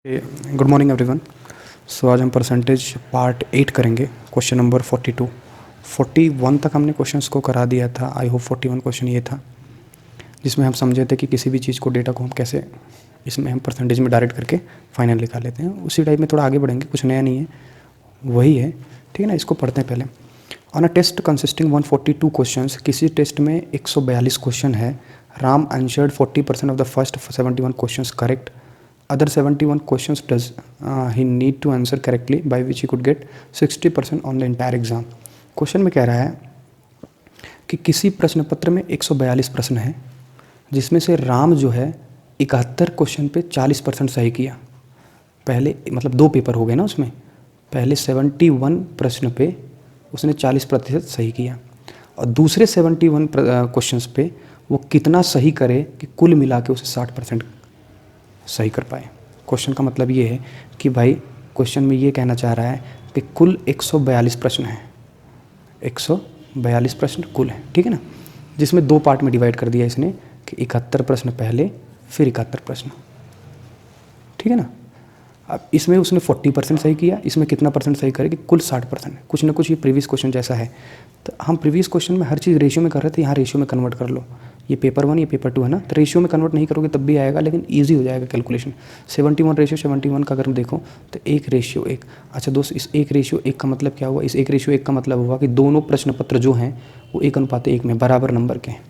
Good morning everyone. सो आज हम percentage part 8 करेंगे। क्वेश्चन नंबर 42 41 तक हमने क्वेश्चंस को करा दिया था। आई होप 41 क्वेश्चन ये था जिसमें हम समझे थे कि किसी भी चीज़ को डेटा को हम कैसे इसमें हम परसेंटेज में डायरेक्ट करके फाइनल निकाल लेते हैं। उसी टाइप में थोड़ा आगे बढ़ेंगे, कुछ नया नहीं है, वही है। ठीक है ना, इसको पढ़ते हैं पहले। On a test consisting 142 questions, किसी टेस्ट में 142 क्वेश्चन है। Ram answered 40% of the first 71 questions correct. Other 71 questions does he need to answer correctly, by which he could get 60% on the entire exam. Question में कह रहा है कि किसी प्रश्न पत्र में 142 प्रश्न हैं, जिसमें से राम जो है 71 क्वेश्चन पे 40% सही किया। पहले मतलब 2 पेपर हो गए ना उसमें, पहले 71 प्रश्न पे उसने 40% सही किया और दूसरे 71 क्वेश्चंस पे वो कितना सही करे कि कुल मिला के उसे 60% सही कर पाए। क्वेश्चन का मतलब ये है कि भाई क्वेश्चन में ये कहना चाह रहा है कि कुल 142 प्रश्न हैं, 142 प्रश्न कुल हैं। ठीक है ना, जिसमें 2 पार्ट में डिवाइड कर दिया इसने कि 71 प्रश्न पहले फिर 71 प्रश्न। ठीक है ना, अब इसमें उसने 40% सही किया, इसमें कितना परसेंट सही करे कि कुल 60%। कुछ ना कुछ ये प्रीवियस क्वेश्चन जैसा है। तो हम प्रीवियस क्वेश्चन में हर चीज़ रेशियो में कर रहे थे, यहाँ रेशियो में कन्वर्ट कर लो। ये पेपर 1 ये पेपर 2 है ना, तो रेशियो में कन्वर्ट नहीं करोगे तब भी आएगा, लेकिन ईजी हो जाएगा कैलकुलेशन। 71:71 का अगर हम देखो तो 1:1। अच्छा दोस्त, इस 1:1 का मतलब क्या हुआ? इस 1:1 का मतलब हुआ कि दोनों प्रश्न पत्र जो हैं वो 1:1 में बराबर नंबर के हैं।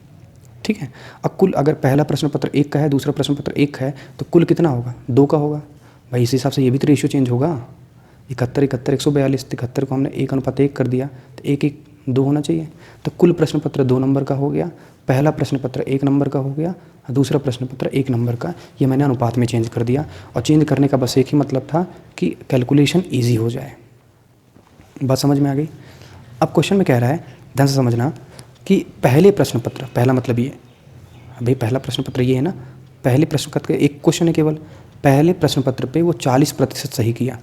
ठीक है, अब कुल अगर पहला प्रश्न पत्र 1 का है, दूसरा प्रश्न पत्र 1 है, तो कुल कितना होगा? 2 का होगा भाई। इस हिसाब से ये भी तो रेशियो चेंज होगा। 71 142 71 को हमने 1:1 कर दिया, तो 1:2 होना चाहिए। तो कुल प्रश्न पत्र 2 नंबर का हो गया, पहला प्रश्न पत्र 1 नंबर का हो गया और दूसरा प्रश्न पत्र 1 नंबर का। ये मैंने अनुपात में चेंज कर दिया और चेंज करने का बस एक ही मतलब था कि कैलकुलेशन ईजी हो जाए। बात समझ में आ गई? अब क्वेश्चन में कह रहा है, ध्यान से समझना, कि पहले प्रश्न पत्र, पहला मतलब ये भाई पहला प्रश्न पत्र ये है ना, पहले प्रश्न पत्र का एक क्वेश्चन है केवल, पहले प्रश्न पत्र पे वो 40% सही किया।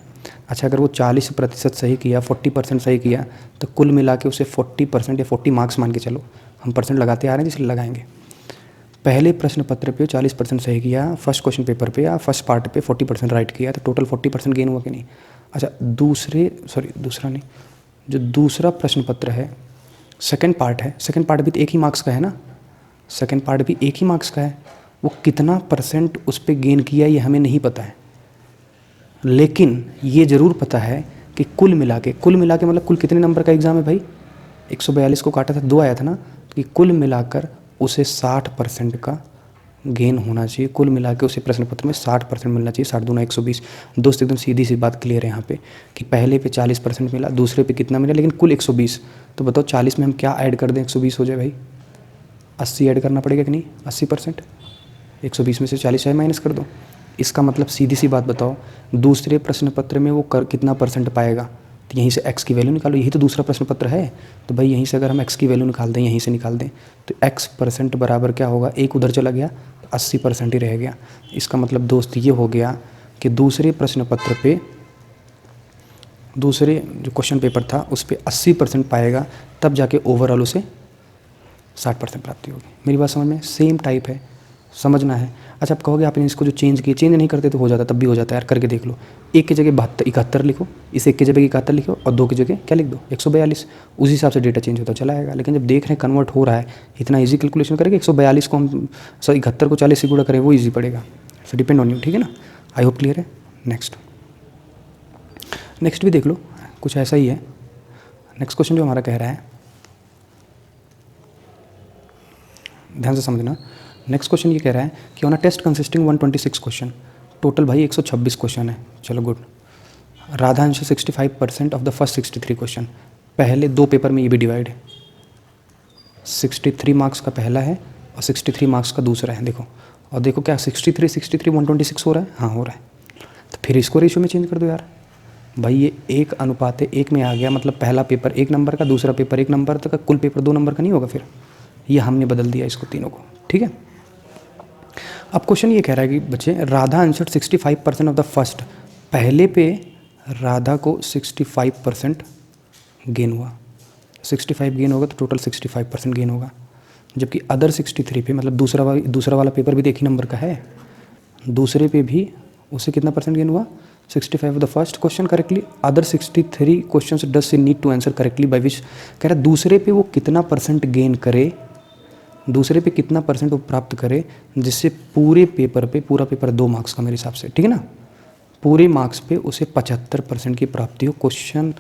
अच्छा, अगर वो 40% सही किया, 40% सही किया, तो कुल मिला के उसे 40% या 40 मार्क्स मान के चलो, हम परसेंट लगाते आ रहे हैं इसलिए लगाएंगे। पहले प्रश्न पत्र पे 40% सही किया, फर्स्ट क्वेश्चन पेपर पे या फर्स्ट पार्ट पे 40% राइट किया, तो टोटल 40% गेन हुआ कि नहीं? अच्छा, जो दूसरा प्रश्न पत्र है, सेकेंड पार्ट है, सेकेंड पार्ट भी तो 1 ही मार्क्स का है ना, सेकेंड पार्ट भी 1 ही मार्क्स का है। वो कितना परसेंट उस पर गेन किया ये हमें नहीं पता है, लेकिन ये ज़रूर पता है कि कुल मिला के मतलब कुल कितने नंबर का एग्ज़ाम है भाई? 142 को काटा था, 2 आया था ना, कि कुल मिलाकर उसे 60% का गेन होना चाहिए। कुल मिला के उसे प्रश्न पत्र में 60% मिलना चाहिए। 60 दूना 120। दोस्त एकदम सीधी सी बात क्लियर है यहाँ पे कि पहले पे 40% मिला, दूसरे पे कितना मिला, लेकिन कुल 120। तो बताओ 40 में हम क्या ऐड कर दें 120 हो जाए भाई? 80 ऐड करना पड़ेगा कि नहीं? 80%। 120 में से 40 माइनस कर दो। इसका मतलब सीधी सी बात बताओ, दूसरे प्रश्न पत्र में वो कितना परसेंट पाएगा? तो यहीं से x की वैल्यू निकालो, यही तो दूसरा प्रश्न पत्र है। तो भाई यहीं से अगर हम x की वैल्यू निकाल दें, यहीं से निकाल दें, तो x% बराबर क्या होगा? 1 उधर चला गया तो 80% ही रह गया। इसका मतलब दोस्त ये हो गया कि दूसरे प्रश्न पत्र पे, दूसरे जो क्वेश्चन पेपर था उस पर 80% पाएगा, तब जाके ओवरऑल उसे 60% प्राप्ति होगी। मेरी बात समझ में? सेम टाइप है, समझना है। अच्छा, आप कहोगे आपने इसको जो चेंज नहीं करते तो हो जाता, तब भी हो जाता है यार, करके देख लो। 1 की जगह 71 लिखो, इस 1 की जगह 71 लिखो और 2 की जगह क्या लिख दो? 142। उस हिसाब से डेटा चेंज होता चला आएगा। लेकिन जब देख रहे हैं कन्वर्ट हो रहा है, इतना ईजी कैलकुलेशन करेंगे। 142 को हम 71 को 40 से गुणा करें, वो ईजी पड़ेगा। सो डिपेंड ऑन यू। ठीक है ना, आई होप क्लियर है। नेक्स्ट भी देख लो, कुछ ऐसा ही है। नेक्स्ट क्वेश्चन जो हमारा कह रहा है, ध्यान से समझना। नेक्स्ट क्वेश्चन ये कह रहा है कि on a test consisting 126 question, total भाई 126 क्वेश्चन है। चलो good. Radha answer 65% of the first 63 question. पहले 2 पेपर में ये भी डिवाइड है, 63 मार्क्स का पहला है और 63 मार्क्स का दूसरा है। देखो, और देखो क्या 63 126 हो रहा है? हाँ हो रहा है। तो फिर इसको रेशियो में चेंज कर दो यार भाई। ये 1:1 में आ गया, मतलब पहला पेपर 1 नंबर का, दूसरा पेपर 1 नंबर का, कुल पेपर 2 नंबर का नहीं होगा? फिर ये हमने बदल दिया इसको तीनों को। ठीक है, अब क्वेश्चन ये कह रहा है कि बच्चे, Radha answered 65% of the first. पहले पे राधा को 65% गेन हुआ, 65 गेन होगा तो टोटल 65% गेन होगा। जबकि अदर 63 पे, मतलब दूसरा वाला पेपर भी एक ही नंबर का है, दूसरे पे भी उसे कितना परसेंट गेन हुआ, 65। The first question correctly, other 63 question does she need to answer correctly by which, कह रहा है दूसरे पे वो कितना परसेंट गेन करे, दूसरे पे कितना परसेंट वो प्राप्त करे जिससे पूरे पेपर पे, पूरा पेपर 2 मार्क्स का मेरे हिसाब से, ठीक है ना, पूरे मार्क्स पे उसे 75% की प्राप्ति हो। Question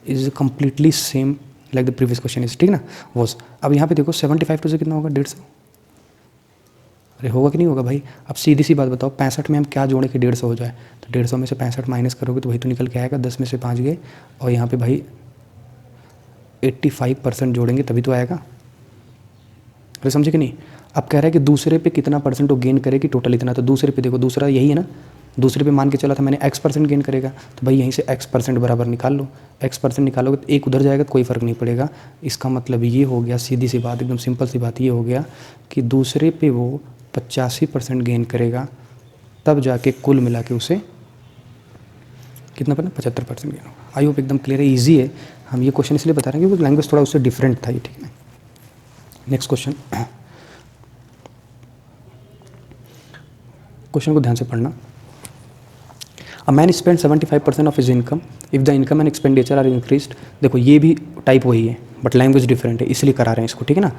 is completely same like the previous question is, ठीक है ना, वॉज। अब यहाँ पे देखो 75 टू से कितना होगा, 150। अरे होगा कि नहीं होगा भाई। अब सीधी सी बात बताओ, 65 में हम क्या जोड़े कि 150 हो जाए, तो 150 में से 65 माइनस करोगे तो वही तो निकल के आएगा, 10 में से 5 गए, और यहाँ पे भाई 85% जोड़ेंगे तभी तो आएगा। अरे समझे कि नहीं। अब कह रहा है कि दूसरे पे कितना परसेंट वो गेन करेगी, टोटल इतना, तो दूसरे पे देखो, दूसरा यही है ना, दूसरे पे मान के चला था मैंने x% गेन करेगा, तो भाई यहीं से x% बराबर निकाल लो, x% निकालोगे तो एक उधर जाएगा तो कोई फ़र्क नहीं पड़ेगा। इसका मतलब ये हो गया, सीधी सी बात, एकदम सिंपल सी बात ये हो गया कि दूसरे पे वो 85% गेन करेगा, तब जाके कुल मिला के उसे कितना पड़ना, 75% गेन होगा। आई होप एकदम क्लियर है, ईजी है। हम ये क्वेश्चन इसलिए बता रहे हैं क्योंकि लैंग्वेज थोड़ा उससे डिफरेंट था ये, ठीक है। नेक्स्ट क्वेश्चन, क्वेश्चन को ध्यान से पढ़ना। A man spend 75% of his income if the income and expenditure are increased. देखो ये भी टाइप वही है बट लैंग्वेज डिफरेंट है, इसलिए करा रहे हैं इसको, ठीक है ना।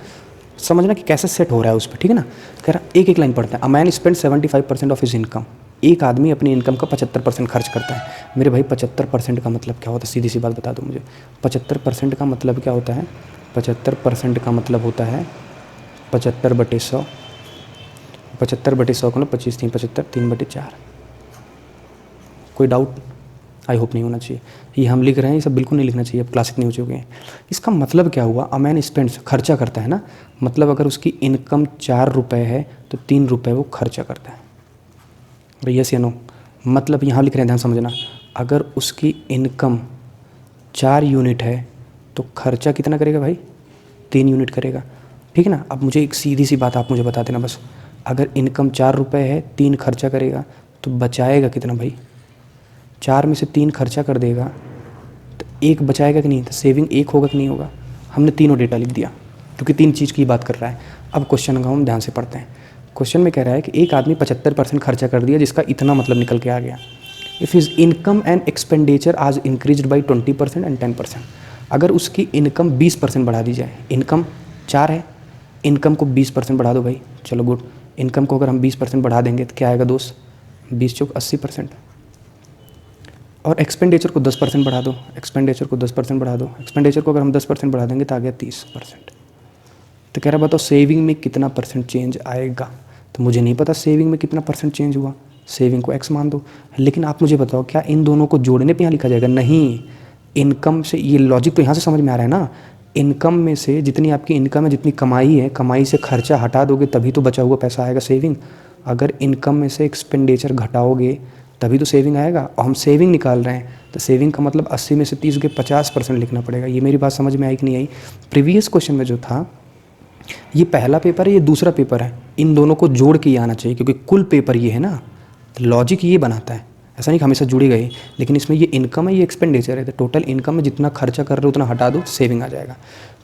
समझना कि कैसे सेट हो रहा है उस पर, ठीक है ना। कह रहा एक एक लाइन पढ़ता है। A man spend 75% of his income, एक आदमी अपनी इनकम का 75% खर्च करता है। मेरे भाई 75% का मतलब क्या होता है, सीधी सी बात बता दो मुझे। 75% का मतलब क्या होता है, 75% का मतलब होता है 75/100, 75/100 को ना 25 3 75 3/4। कोई डाउट आई होप नहीं होना चाहिए। ये हम लिख रहे हैं, ये सब बिल्कुल नहीं लिखना चाहिए, अब क्लासिक नहीं हो चुके हैं। इसका मतलब क्या हुआ, अ मैन स्पेंड्स, खर्चा करता है ना, मतलब अगर उसकी इनकम 4 रुपये है तो 3 रुपये वो खर्चा करता है। भाई यस या नो, मतलब यहाँ लिख रहे हैं, ध्यान समझना, अगर उसकी इनकम 4 यूनिट है तो खर्चा कितना करेगा भाई, 3 यूनिट करेगा, ठीक है ना। अब मुझे एक सीधी सी बात आप मुझे बता देना बस, अगर इनकम 4 रुपये है, 3 खर्चा करेगा तो बचाएगा कितना भाई, 4 में से 3 खर्चा कर देगा तो 1 बचाएगा कि नहीं, तो सेविंग 1 होगा कि नहीं होगा। हमने तीनों डेटा लिख दिया क्योंकि 3 चीज़ की बात कर रहा है। अब क्वेश्चन का हम ध्यान से पढ़ते हैं। क्वेश्चन में कह रहा है कि एक आदमी 75% खर्चा कर दिया, जिसका इतना मतलब निकल के आ गया। If his income and expenditure आज इंक्रीज्ड बाई 20% एंड 10%, अगर उसकी इनकम 20% बढ़ा दी जाए, इनकम 4 है, इनकम को 20% बढ़ा दो भाई, चलो गुड। इनकम को अगर हम 20% बढ़ा देंगे तो क्या आएगा दोस्त, 20 चौक 80%। और एक्सपेंडिचर को 10% बढ़ा दो, एक्सपेंडिचर को 10% बढ़ा दो, एक्सपेंडिचर को अगर हम 10% बढ़ा देंगे तो आ गया 30%। तो कह रहा बताओ सेविंग में कितना परसेंट चेंज आएगा। तो मुझे नहीं पता सेविंग में कितना परसेंट चेंज हुआ, सेविंग को x मान दो। लेकिन आप मुझे बताओ क्या इन दोनों को जोड़ने पे यहाँ लिखा जाएगा, नहीं। इनकम से, ये लॉजिक तो यहाँ से समझ में आ रहा है ना, इनकम में से जितनी आपकी इनकम है, जितनी कमाई है, कमाई से खर्चा हटा दोगे तभी तो बचा हुआ पैसा आएगा सेविंग। अगर इनकम में से एक्सपेंडिचर घटाओगे तभी तो सेविंग आएगा, और हम सेविंग निकाल रहे हैं तो सेविंग का मतलब 80 में से 30 के 50% लिखना पड़ेगा। ये मेरी बात समझ में आई कि नहीं आई। प्रीवियस क्वेश्चन में जो था, ये पहला पेपर है, ये दूसरा पेपर है, इन दोनों को जोड़ के ही आना चाहिए क्योंकि कुल पेपर ये है ना, तो लॉजिक ये बनाता है। ऐसा नहीं कि हमेशा जुड़ी गई, लेकिन इसमें ये इनकम है, ये एक्सपेंडिचर है, तो टोटल इनकम में जितना खर्चा कर रहे हो उतना हटा दो, सेविंग आ जाएगा।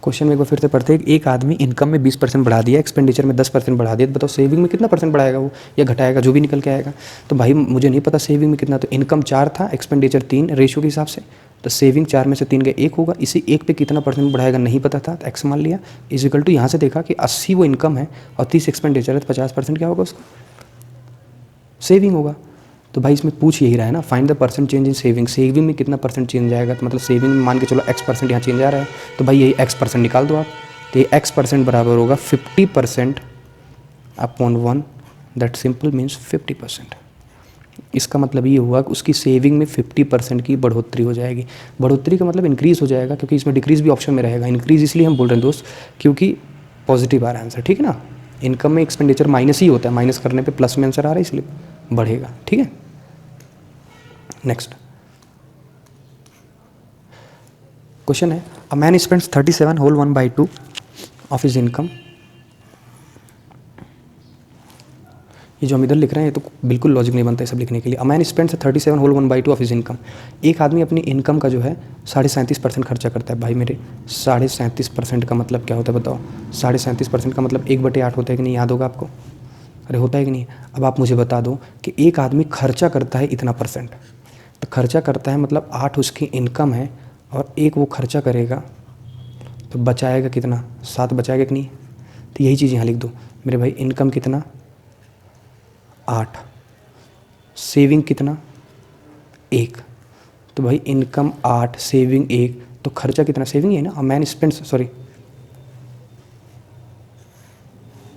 क्वेश्चन में एक बार फिर से पढ़ते हैं। एक आदमी इनकम में 20% बढ़ा दिया, एक्सपेंडिचर में 10% बढ़ा दिया, तो बताओ सेविंग में कितना परसेंट बढ़ाएगा वो या घटाएगा, जो भी निकल के आएगा। तो भाई मुझे नहीं पता सेविंग में कितना, तो इनकम 4 था, एक्सपेंडिचर 3 रेशियो के हिसाब से, तो सेविंग 4 में से 3 का 1 होगा। इसी 1 पे कितना परसेंट बढ़ाएगा नहीं पता था, तो एक्स मान लिया। इजिकल टू यहाँ से देखा कि 80 वो इनकम है और 30 एक्सपेंडिचर है, तो 50% क्या होगा उसका, सेविंग होगा। तो भाई इसमें पूछ यही रहा है ना, find the percent change in saving, saving में कितना परसेंट चेंज आएगा, तो मतलब सेविंग में मान के चलो x% यहाँ चेंज आ रहा है, तो भाई यही x% निकाल दो आप, तो ये x% बराबर होगा 50% अपॉन 1, दैट सिंपल मीन्स 50%। इसका मतलब ये हुआ कि उसकी सेविंग में 50% की बढ़ोतरी हो जाएगी। बढ़ोतरी का मतलब इंक्रीज़ हो जाएगा, क्योंकि इसमें डिक्रीज़ भी ऑप्शन में रहेगा। इंक्रीज़ इसलिए हम बोल रहे हैं दोस्त क्योंकि पॉजिटिव आ रहा है आंसर, ठीक है ना। इनकम में एक्सपेंडिचर माइनस ही होता है, माइनस करने पे प्लस में आंसर आ रहा है, इसलिए बढ़ेगा, ठीक है। नेक्स्ट क्वेश्चन है, a man spends 37 whole 1/2 of his income. ये जो हम इधर लिख रहे हैं ये तो बिल्कुल लॉजिक नहीं बनता है सब लिखने के लिए। A man spends 37 whole 1/2 of his income. एक आदमी अपनी इनकम का जो है 37.5% खर्चा करता है। भाई मेरे 37.5% का मतलब क्या होता है बताओ, 37.5% का मतलब 1/8 होता है कि नहीं, याद होगा आपको। अरे होता है कि नहीं। अब आप मुझे बता दो कि एक आदमी खर्चा करता है इतना परसेंट, तो खर्चा करता है मतलब 8 उसकी इनकम है और 1 वो खर्चा करेगा, तो बचाएगा कितना, 7 बचाएगा कि नहीं। तो यही चीज़ यहाँ लिख दो मेरे भाई, इनकम कितना 8, सेविंग कितना 1। तो भाई इनकम 8 सेविंग 1, तो खर्चा कितना, सेविंग है ना। और मैन स्पेंड्स, सॉरी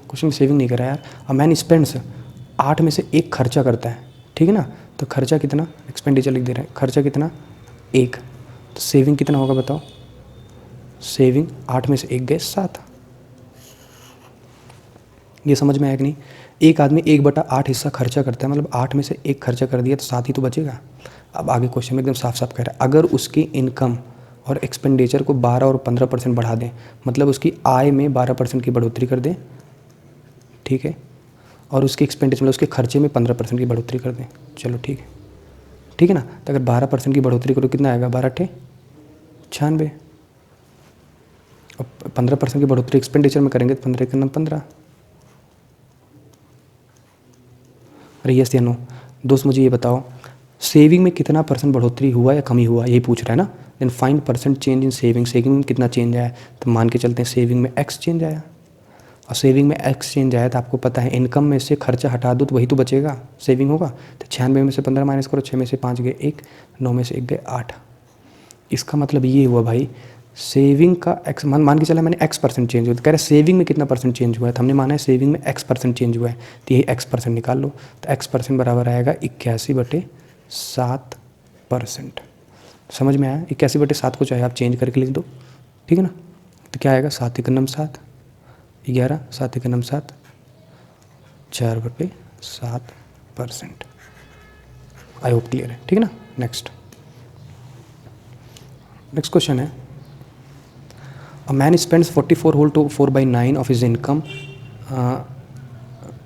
क्वेश्चन में सेविंग नहीं करा यार। और मैन स्पेंड्स 8 में से 1 खर्चा करता है, ठीक है ना। तो खर्चा कितना, एक्सपेंडिचर लिख दे रहे हैं, खर्चा कितना 1, तो सेविंग कितना होगा बताओ। सेविंग 8 में से 1 गए 7। ये समझ में आया कि नहीं। एक आदमी 1/8 हिस्सा खर्चा करता है, मतलब 8 में से 1 खर्चा कर दिया तो 7 ही तो बचेगा। अब आगे क्वेश्चन में एकदम साफ साफ कह रहा है, अगर उसकी इनकम और एक्सपेंडिचर को 12 और 15% बढ़ा दें, मतलब उसकी आय में 12% की बढ़ोतरी कर दें, ठीक है, और उसके एक्सपेंडिचर मतलब उसके खर्चे में 15% की बढ़ोतरी कर दें, चलो ठीक है, ठीक है ना। तो अगर 12% की बढ़ोतरी करो कितना आएगा, 12 × 96। अब 15% की बढ़ोतरी एक्सपेंडिचर में करेंगे तो 15 × 15। अरे यस या नो दोस्त, मुझे ये बताओ सेविंग में कितना परसेंट बढ़ोतरी हुआ या कमी हुआ, यही पूछ रहा है ना। Then find percent change in saving, saving में कितना चेंज आया, तो मान के चलते हैं सेविंग में x चेंज आया। और सेविंग में x चेंज आया तो आपको पता है इनकम में से खर्चा हटा दो तो वही तो बचेगा, सेविंग होगा। तो 96 में से 15 माइनस करो, 6 में से 5 गए 1, 9 में से 1 गए 8। इसका मतलब ये हुआ भाई सेविंग का x मान के चला मैंने x% चेंज हुआ, तो कह रहे सेविंग में कितना परसेंट चेंज हुआ है, तो हमने माना है सेविंग में x% चेंज हुआ है, तो यही x% निकाल लो। तो x% बराबर आएगा 81/7%। समझ में आया। 81/7 को चाहे आप चेंज करके लिख दो, ठीक है ना। तो क्या आएगा 7 × 9 7, 11, 7 × 9 7, 4/7%। आई होप क्लियर है, ठीक है ना। नेक्स्ट क्वेश्चन है, a man spends 44 whole two 4/9 of his income.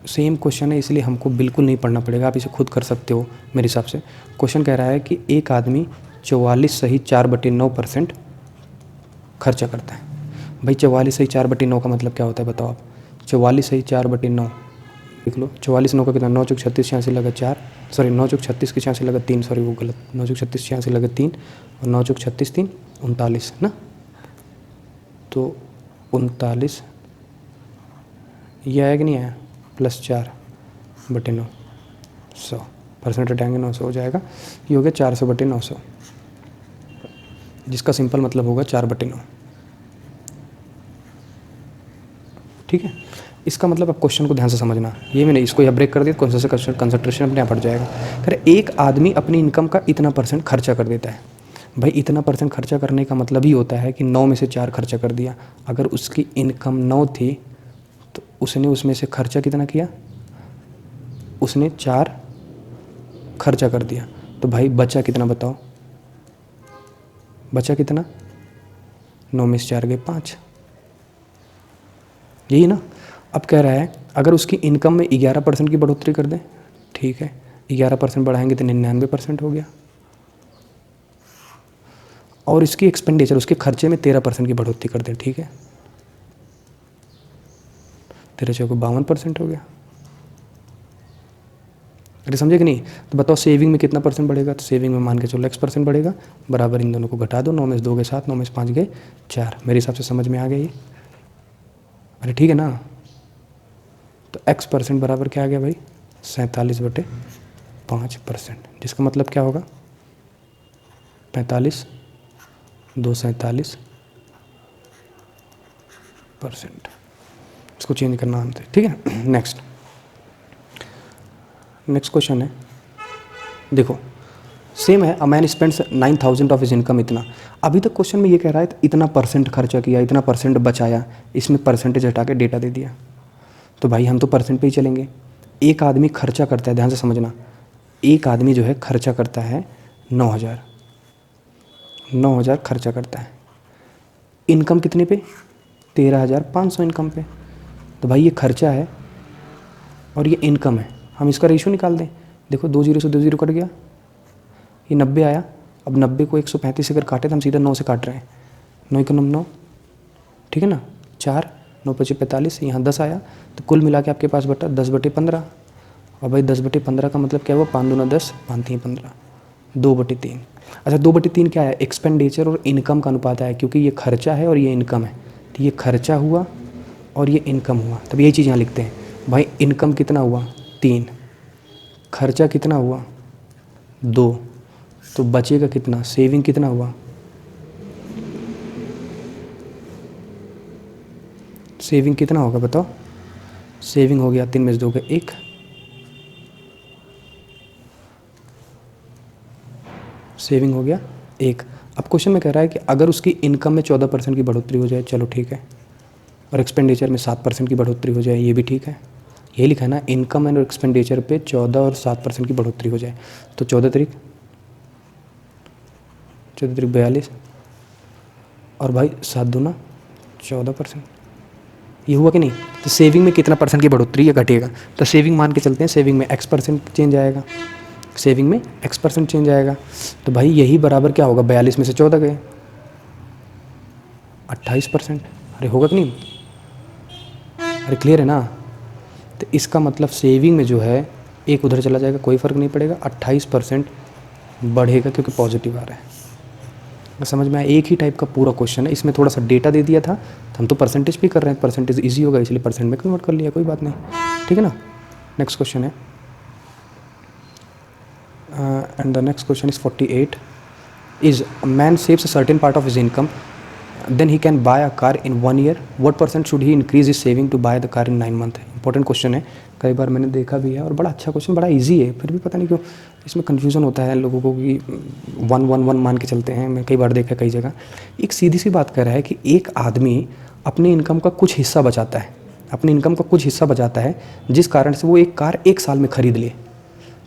Same question है इसलिए हमको बिल्कुल नहीं पढ़ना पड़ेगा, आप इसे खुद कर सकते हो मेरे हिसाब से। क्वेश्चन कह रहा है कि एक आदमी 44 सही 4/9% खर्चा करता है। भाई 44 सही 4/9 का मतलब क्या होता है बताओ आप। 44 सही 4/9 लिख लो। 44 9 का कितना, 9 × 36 86 लगा 4, सॉरी 9 × 36 की 86 लगा 3, सॉरी वो गलत, 9 × 36 86 लगा 3 और 9 × 36 3 39 ना। तो 39 ये आया कि नहीं आया, +4/9 100 परसेंट हटाएंगे 900 हो जाएगा। ये हो गया 400/900, जिसका सिंपल मतलब होगा 4/9, ठीक है। इसका मतलब अब क्वेश्चन को ध्यान से समझना, ये मैंने इसको यहाँ ब्रेक कर दिया, कंसंट्रेशन अपने आप हट जाएगा। फिर एक आदमी अपनी इनकम का इतना % खर्चा कर देता है। भाई इतना % खर्चा करने का मतलब ही होता है कि 9 में से 4 खर्चा कर दिया। अगर उसकी इनकम 9 थी तो उसने उसमें से खर्चा कितना किया, उसने 4 खर्चा कर दिया, तो भाई बचा कितना बताओ, बचा कितना, 9 में से 4 गए 5, यही ना। अब कह रहा है अगर उसकी इनकम में 11% की बढ़ोतरी कर दें, ठीक है, 11% बढ़ाएंगे तो 99% हो गया। और इसकी एक्सपेंडिचर, उसके खर्चे में 13% की बढ़ोतरी कर दें, ठीक है, 13 को 52% हो गया। अरे समझे कि नहीं। तो बताओ सेविंग में कितना % बढ़ेगा, तो सेविंग में मान के चलो x% बढ़ेगा, बराबर इन दोनों को घटा दो, 9 में से 2 गए 7, 9 में से 5 गए 4। मेरे हिसाब से समझ में आ गया ये। अरे ठीक है ना। तो x% बराबर क्या आ गया भाई, 47/5%, जिसका मतलब क्या होगा 45 2 47%। इसको चेंज करना हमसे, ठीक है। नेक्स्ट क्वेश्चन है, देखो सेम है, a man spends 9000 of his income इतना। अभी तक क्वेश्चन में ये कह रहा है इतना % खर्चा किया, इतना % बचाया, इसमें परसेंटेज हटा के डेटा दे दिया। तो भाई हम तो % पे ही चलेंगे। एक आदमी खर्चा करता है, ध्यान से समझना, एक आदमी जो है खर्चा करता है 9000 खर्चा करता है, इनकम कितने पे, 13500 इनकम पे। तो भाई ये खर्चा है और ये इनकम है, हम इसका रेशियो निकाल दें। देखो 2 0 से 2 0 कट गया, ये 90 आया। अब 90 को 135 से अगर काटे तो हम सीधा 9 से काट रहे हैं, 9 × 9 9, ठीक है ना, 4 9 × 5 = 45, यहाँ 10 आया, तो कुल मिला के आपके पास बटा 10/15। और भाई 10/15 का मतलब क्या हुआ, 5 दूना 10, 5 3 15, 2/3। अच्छा 2/3 क्या है, एक्सपेंडिचर और इनकम का अनुपात है, क्योंकि ये खर्चा है और ये इनकम है, तो ये खर्चा हुआ और ये इनकम हुआ, तब यही चीज़ यहाँ लिखते हैं। भाई इनकम कितना हुआ 3, खर्चा कितना हुआ 2, तो बचेगा कितना, सेविंग कितना हुआ, सेविंग कितना होगा बताओ, सेविंग हो गया 3 में से 2 का 1, सेविंग हो गया 1। अब क्वेश्चन में कह रहा है कि अगर उसकी इनकम में 14% की बढ़ोतरी हो जाए, चलो ठीक है, और एक्सपेंडिचर में 7% की बढ़ोतरी हो जाए, ये भी ठीक है। यही लिखा है ना, इनकम एंड एक्सपेंडिचर पे 14 और 7% की बढ़ोतरी हो जाए, तो 14 तारीख 42, और भाई 7 दूना 14%, ये हुआ कि नहीं। तो सेविंग में कितना परसेंट की बढ़ोतरी या घटेगा, तो सेविंग मान के चलते हैं, सेविंग में x% चेंज आएगा, सेविंग में x% चेंज आएगा, तो भाई यही बराबर क्या होगा, 42 में से 14 गए 28%। अरे होगा कि नहीं, अरे क्लियर है ना। तो इसका मतलब सेविंग में जो है एक उधर चला जाएगा, कोई फ़र्क नहीं पड़ेगा, 28% बढ़ेगा क्योंकि पॉजिटिव आ रहा है। समझ में आया, एक ही टाइप का पूरा क्वेश्चन है, इसमें थोड़ा सा डेटा दे दिया था, तो हम तो परसेंटेज भी कर रहे हैं, परसेंटेज इजी होगा इसलिए परसेंट में कन्वर्ट कर लिया, कोई बात नहीं, ठीक है ना। नेक्स्ट क्वेश्चन है, and the next question is 48 is a man saves a certain part of his income, then he can buy a car in 1 year, what % should he increase his saving to buy the car in 9 month। Important question है, कई बार मैंने देखा भी है, और बड़ा अच्छा question, बड़ा इजी है, फिर भी पता नहीं क्यों इसमें कन्फ्यूज़न होता है लोगों को कि 1 1 1 मान के चलते हैं। मैं कई बार देखा कई जगह, एक सीधी सी बात कर रहा है कि एक आदमी अपनी इनकम का कुछ हिस्सा बचाता है, अपनी इनकम का कुछ हिस्सा बचाता है, जिस कारण से वो एक कार 1 साल में ख़रीद ले।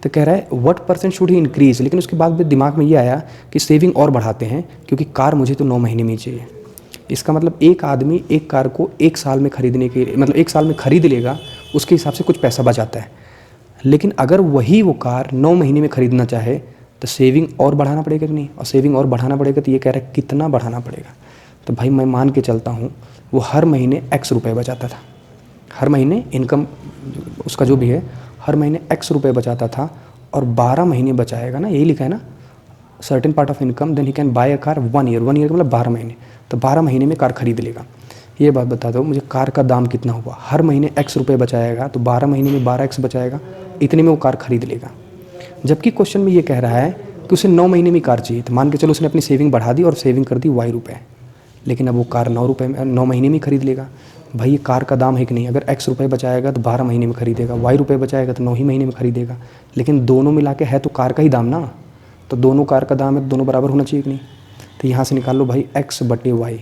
तो कह रहा है व्हाट % शुड ही इंक्रीज़, लेकिन उसके बाद दिमाग में ये आया कि सेविंग और बढ़ाते हैं, क्योंकि कार मुझे तो 9 महीने में ही चाहिए। इसका मतलब एक आदमी एक कार को 1 साल में खरीदने के, मतलब 1 साल में खरीद लेगा, उसके हिसाब से कुछ पैसा बचाता है। लेकिन अगर वही वो कार 9 महीने में ख़रीदना चाहे तो सेविंग और बढ़ाना पड़ेगा कि नहीं, और सेविंग और बढ़ाना पड़ेगा तो ये कह रहा है कितना बढ़ाना पड़ेगा। तो भाई मैं मान के चलता हूँ वो हर महीने x रुपये बचाता था, हर महीने इनकम उसका जो भी है हर महीने x रुपये बचाता था, और 12 महीने बचाएगा ना, यही लिखा है ना, certain part of income then he can buy a car 1 year, 1 year मतलब 12 महीने, तो 12 महीने में कार खरीद लेगा। ये बात बता दो मुझे, कार का दाम कितना हुआ, हर महीने x रुपये बचाएगा, तो 12 महीने में 12x बचाएगा, इतने में वो कार खरीद लेगा। जबकि क्वेश्चन में ये कह रहा है कि उसे 9 महीने में कार चाहिए, तो मान के चलो उसने अपनी सेविंग बढ़ा दी और सेविंग कर दी y रुपये, लेकिन अब वो कार 9 महीने में खरीद लेगा। भाई ये कार का दाम है कि नहीं, अगर x रुपये बचाएगा तो 12 महीने में खरीदेगा, y रुपये बचाएगा तो 9 ही महीने में खरीदेगा, लेकिन दोनों मिला के है तो कार का ही दाम ना, तो दोनों कार का दाम है तो दोनों बराबर होना चाहिए कि नहीं। तो यहाँ से निकाल लो भाई x/y,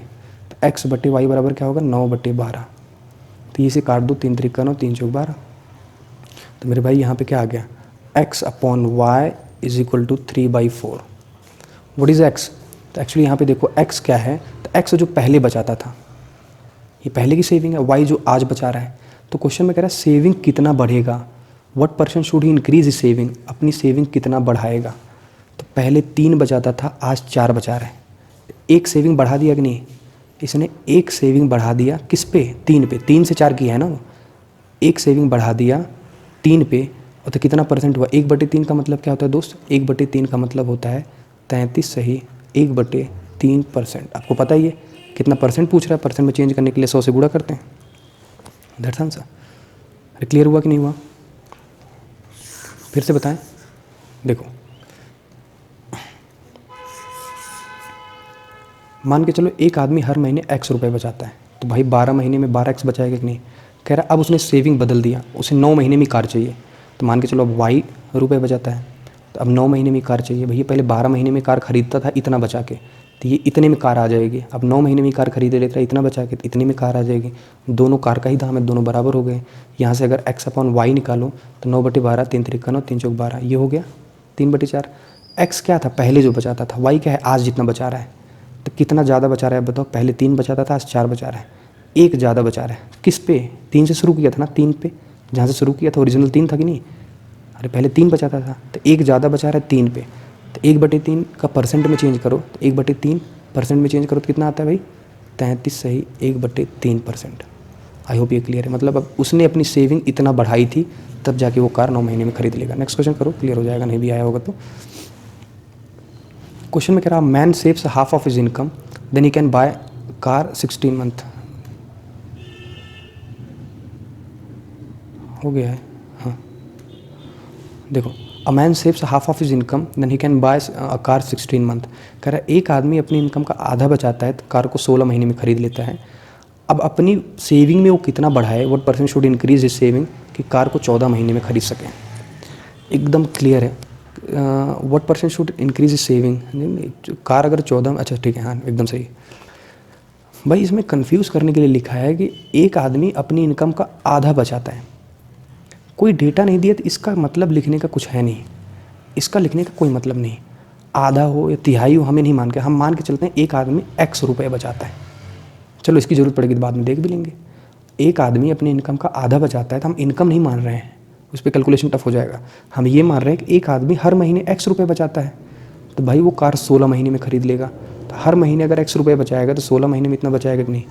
तो x/y बराबर क्या होगा 9/12, तो ये से काट दो, 3 3 9, 3 4 12, तो मेरे भाई यहाँ पे क्या आ गया x/y = 3/4। व्हाट इज़ x, तो एक्चुअली यहाँ पे देखो x क्या है, तो x जो पहले बचाता था, ये पहले की सेविंग है, y जो आज बचा रहा है। तो क्वेश्चन में कह रहा है सेविंग कितना बढ़ेगा, what % should he increase is saving, अपनी सेविंग कितना बढ़ाएगा। तो पहले 3 बचाता था, आज 4 बचा रहा है, एक सेविंग बढ़ा दिया कि नहीं, इसने एक सेविंग बढ़ा दिया किस पे, 3 पे, 3 से 4 की है ना वो, एक सेविंग बढ़ा दिया 3 पे, और तो कितना % हुआ, 1/3 का मतलब क्या होता है दोस्त, 1/3 का मतलब होता है 33 सही 1/3%। आपको पता ही है कितना परसेंट पूछ रहा है, परसेंट में चेंज करने के लिए 100 से गुणा करते हैं, दैट्स आंसर। अरे क्लियर हुआ कि नहीं हुआ, फिर से बताएं। देखो मान के चलो एक आदमी हर महीने x रुपये बचाता है, तो भाई 12 महीने में 12x बचाएगा कि नहीं। कह रहा अब उसने सेविंग बदल दिया, उसे 9 महीने में कार चाहिए, तो मान के चलो अब y रुपये बचाता है, तो अब 9 महीने में कार चाहिए। भैया पहले 12 महीने में कार खरीदता था इतना बचा के, तो ये इतने में कार आ जाएगी। अब 9 महीने में कार खरीद लेता है इतना बचा के, तो इतने में कार आ जाएगी। दोनों कार का ही दाम है, दोनों बराबर हो गए। यहाँ से अगर x/y निकालो तो 9/12, 3 3 9, 3 4 12, ये हो गया 3/4। x क्या था पहले जो बचाता था, y क्या है आज जितना बचा रहा है, तो कितना ज़्यादा बचा रहा है बताओ। पहले 3 बचाता था, आज 4 बचा रहा है, एक ज़्यादा बचा रहा है। किस पे, 3 से शुरू किया था ना, 3 पे जहाँ से शुरू किया था ओरिजिनल 3 था कि नहीं। अरे पहले 3 बचाता था, तो एक ज़्यादा बचा रहा है 3 पे, तो 1/3 का परसेंट में चेंज करो, तो 1/3 परसेंट में चेंज करो तो कितना आता है भाई 33 सही 1/3%। आई होप ये क्लियर है। मतलब अब उसने अपनी सेविंग इतना बढ़ाई थी तब जाके वो कार 9 महीने में खरीद लेगा। नेक्स्ट क्वेश्चन करो, क्लियर हो जाएगा, नहीं भी आया होगा तो। क्वेश्चन में कह रहा man saves half of his income then he can buy car 16 month. हो गया है, हाँ देखो, a man saves half of his income then he can buy a car 16 month. कह रहा है एक आदमी अपनी इनकम का आधा बचाता है तो कार को 16 महीने में खरीद लेता है। अब अपनी सेविंग में वो कितना बढ़ाए, what percent should increase his saving कि कार को 14 महीने में खरीद सकें। एकदम क्लियर है, what percent should increase his saving, car अगर 14, अच्छा ठीक है, हाँ एकदम सही। भाई इसमें कंफ्यूज करने के लिए लिखा है कि एक आदमी अपनी इनकम का आधा बचाता है, कोई डेटा नहीं दिया तो इसका मतलब लिखने का कुछ है नहीं, इसका लिखने का कोई मतलब नहीं। आधा हो या तिहाई हो हमें नहीं मान के, हम मान के चलते हैं एक आदमी x रुपये बचाता है, चलो इसकी ज़रूरत पड़ेगी तो बाद में देख भी लेंगे। एक आदमी अपनी इनकम का आधा बचाता है तो हम इनकम नहीं मान रहे हैं, उस पर कैलकुलेशन टफ हो जाएगा। हम ये मान रहे हैं कि एक आदमी हर महीने x रुपये बचाता है, तो भाई वो कार 16 महीने में खरीद लेगा। तो हर महीने अगर x रुपये बचाएगा तो 16 महीने में इतना बचाएगा कि नहीं,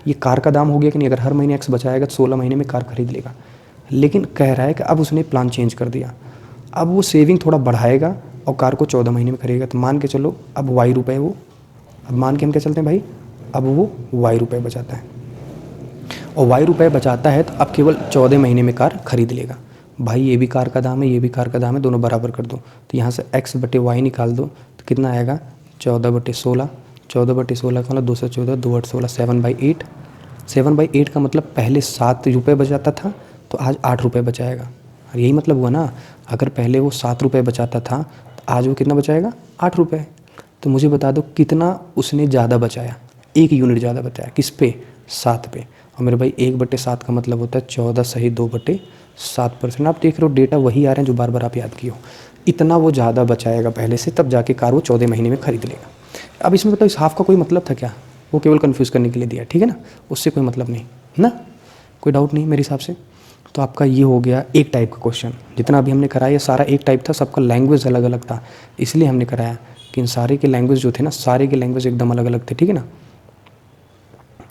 ये कार का दाम हो गया कि नहीं। अगर हर महीने x बचाएगा तो 16 महीने में कार खरीद लेगा। लेकिन कह रहा है कि अब उसने प्लान चेंज कर दिया, अब वो सेविंग थोड़ा बढ़ाएगा और कार को 14 महीने में खरीदेगा। तो मान के चलो अब y रुपये वो, अब मान के हम क्या चलते हैं भाई, अब वो y रुपये बचाता है और y रुपये बचाता है तो अब केवल 14 महीने में कार खरीद लेगा। भाई ये भी कार का दाम है, ये भी कार का दाम है, दोनों बराबर कर दो। तो यहाँ से x बटे y निकाल दो तो कितना आएगा 14/16। 14/16 का मतलब 214, 2 8 16, 7/8। 7/8 का मतलब पहले 7 रुपये बचाता था तो आज 8 रुपये बचाएगा। और यही मतलब हुआ ना, अगर पहले वो 7 रुपये बचाता था तो आज वो कितना बचाएगा 8 रुपये। तो मुझे बता दो कितना उसने ज़्यादा बचाया, 1 यूनिट ज़्यादा बचाया, किस पे, 7 पे। और मेरे भाई 1/7 का मतलब होता है 14 सही 2/7%। आप देख रहे हो डेटा वही आ रहे हैं जो बार बार आप याद किए हो। इतना वो ज़्यादा बचाएगा पहले से, तब जाके कार वो 14 महीने में खरीद लेगा। अब इसमें बताओ इस हाफ का कोई मतलब था क्या, वो केवल कन्फ्यूज़ करने के लिए दिया, ठीक है ना, उससे कोई मतलब नहीं ना, कोई डाउट नहीं मेरे हिसाब से। तो आपका ये हो गया एक टाइप का क्वेश्चन। जितना अभी हमने कराया ये सारा एक टाइप था, सबका लैंग्वेज अलग अलग था, इसलिए हमने कराया कि इन सारे के लैंग्वेज जो थे ना, सारे के लैंग्वेज एकदम अलग अलग थे, ठीक है ना।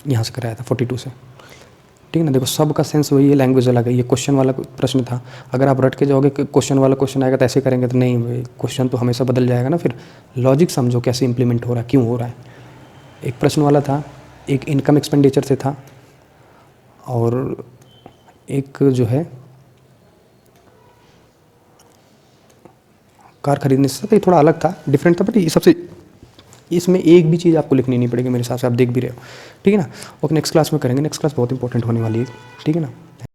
यहाँ से कराया था 42 से, ठीक है ना। देखो सबका सेंस वही है, लैंग्वेज अलग है। ये क्वेश्चन वाला प्रश्न था, अगर आप रट के जाओगे क्वेश्चन वाला क्वेश्चन आएगा तो ऐसे करेंगे तो नहीं भाई, क्वेश्चन तो हमेशा बदल जाएगा ना। फिर लॉजिक समझो कैसे इंप्लीमेंट हो रहा है, क्यों हो रहा है। एक प्रश्न वाला था, एक इनकम एक्सपेंडिचर से था, और एक जो है कार खरीदने से था। ये थोड़ा अलग था, डिफरेंट था, बट ये सबसे, इसमें एक भी चीज़ आपको लिखनी नहीं पड़ेगी मेरे हिसाब से, आप देख भी रहे हो, ठीक है ना। ओके नेक्स्ट क्लास में करेंगे, नेक्स्ट क्लास बहुत इंपॉर्टेंट होने वाली है, ठीक है ना।